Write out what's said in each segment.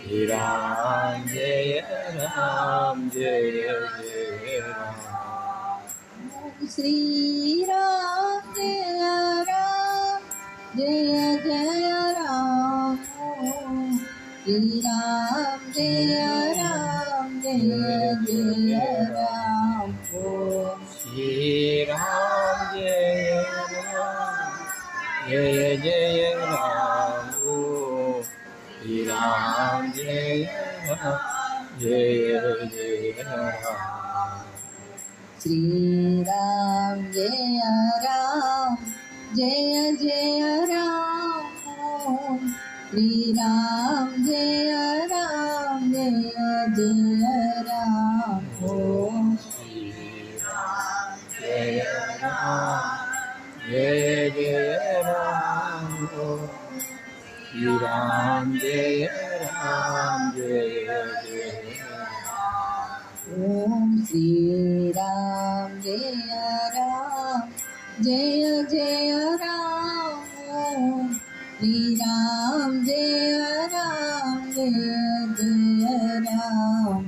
Ram Jaya Ram Jaya Jaya Ram Sri Ram Jaya Ram Jaya Jaya Ram Sri Ram Jaya Ram Jaya Jaya Ram Sri Ram Jaya Ram Jaya Jaya Ram Sri Ram Jaya Ram Jaya Jaya Ram Sri Ram Jaya Ram Jaya Jaya Ram Sri Ram Jaya Ram Jaya Jaya Ram Sri Ram Jaya Ram Jaya Jaya Ram Sri Ram Jaya Ram Jaya Jaya Om Sri Ram Jaya Ram Jaya Jaya Ram Sri Ram Jaya Ram Jaya Jaya Ram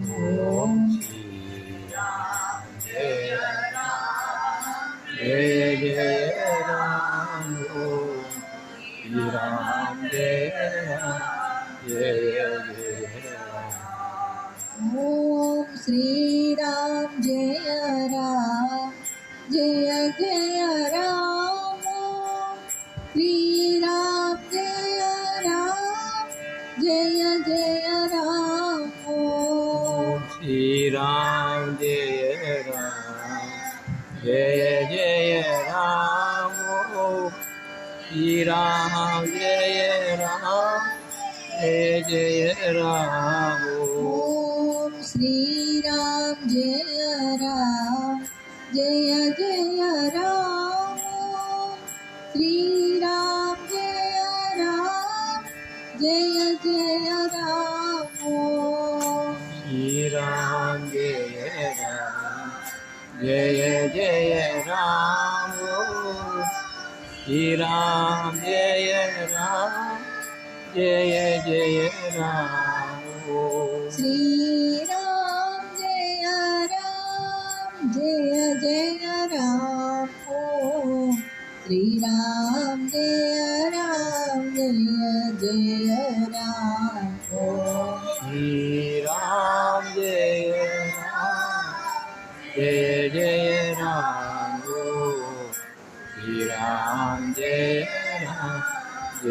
Om Sri Ram Jaya Ram Jaya Jaya Ram Sri Ram Jaya Ram Jaya Jaya Ram Om Sri Ram Jaya Ram Jaya Jaya Ram Sri Ram Jaya Ram Jaya Jaya Ram Sri Ram Jaya Ram Jaya Jaya Ram Sri Ram Jaya Ram Jaya Jaya Ram Om Sri Ram Jaya Ram Jaya Jaya Ram Sri Ram Jaya Ram Jaya Jaya Ram Sri Ram Jaya Ram Jaya Jaya Ram Sri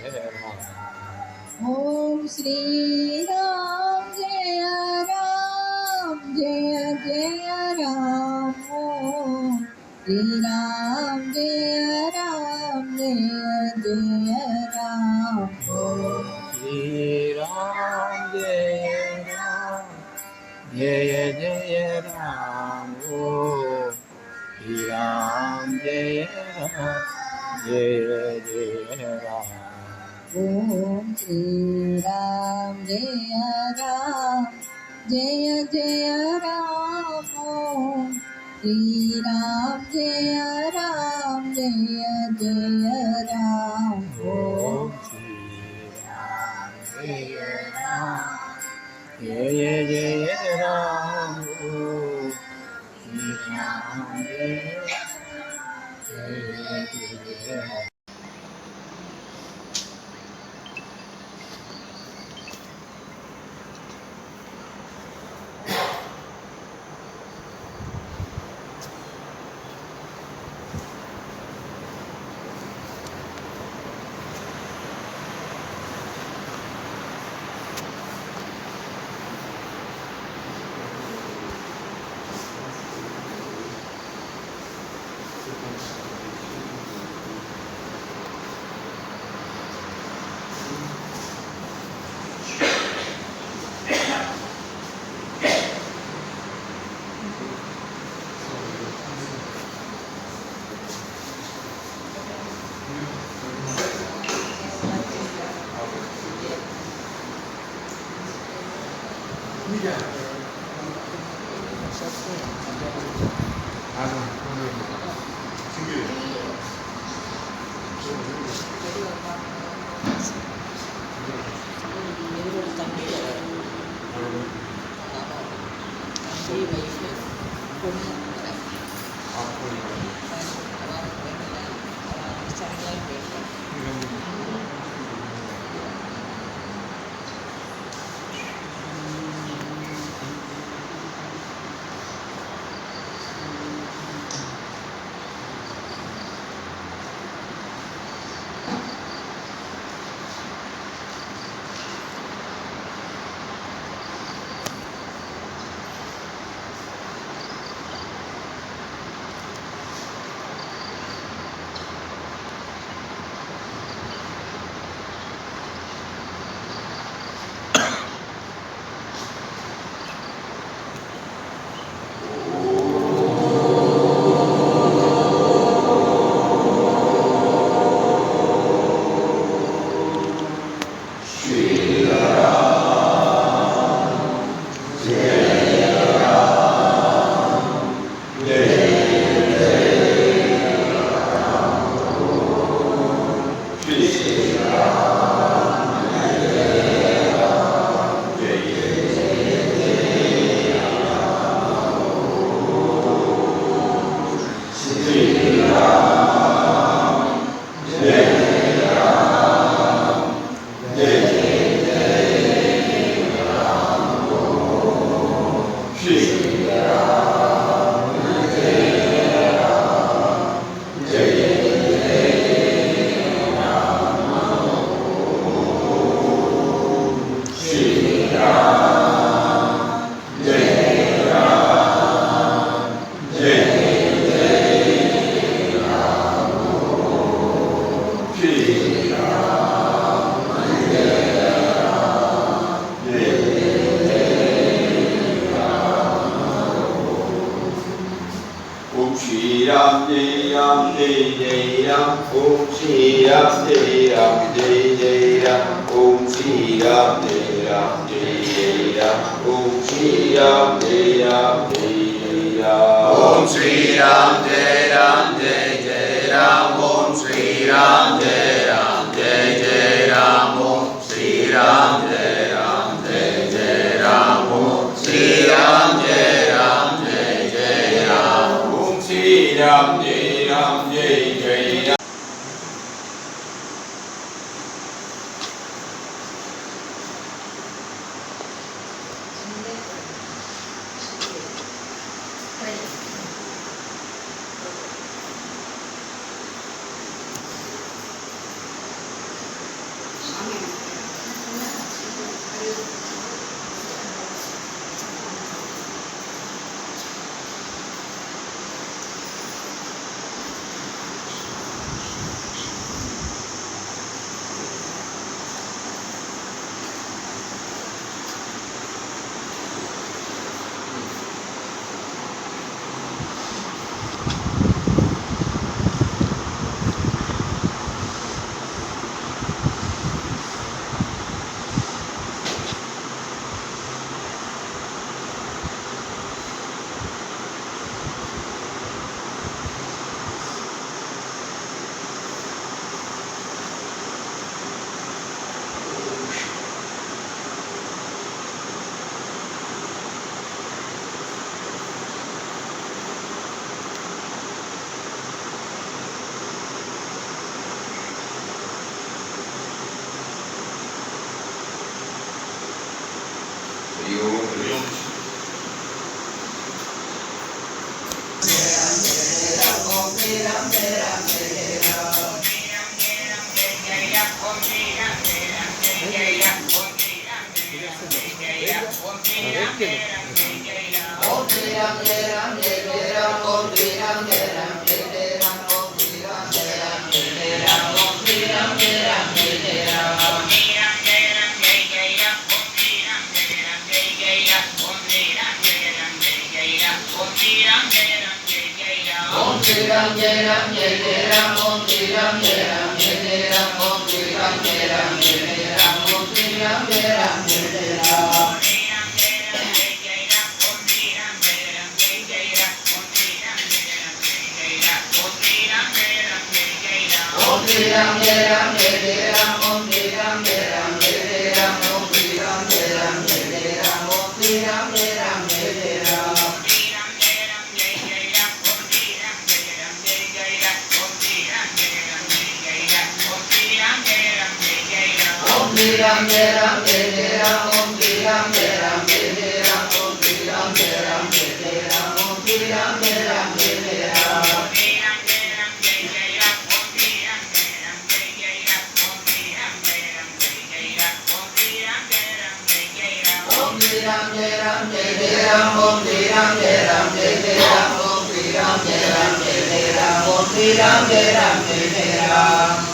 Ram Jaya Ram Jaya Jaya Ram Sri Ram Jaya Ram Jaya Jaya Ram Sri Ram Jaya Ram Jaya Jaya Ram Sri Ram Jaya Ram Jaya Jaya Ram Sri Ram Jaya Ram Jaya Jaya Ram Om Sri Ram Jaya Ram Jaya Jaya Ram Sri Ram Jaya Ram Jaya Jaya Ram Sri Ram Jaya Ram Jaya Jaya Ram Sri Ram Jaya Ram Jaya Jaya Ram Om Sri Ram Jaya Ram Jaya Jaya Ram Sri Ram Jaya Ram Jaya Jaya Ram Om Sri Ram Jaya Ram Jaya Jaya Ram Sri Ram Jaya Jaya Ram Ram Jai Jai Ram Om Shri Ram Jai Ram Jai Jai Ram Om Shri Ram Jai Ram Jai Jai Ram Om Shri Ram Jai Ram Jai Jai Ram Om Shri Ram Jai Ram Jai Jai Ram Om Shri Ram Jai Ram Jai Jai Ram Om Shri Ram Jai Ram Jai Jai Ram Om Shri Ram Jai Ram Jai Jai Ram Om Shri Ram Jai Ram Jai Jai Ram Ram Jai Ram Jai Jai Ram Om Shri Ram Jai Ram Jai Jai Ram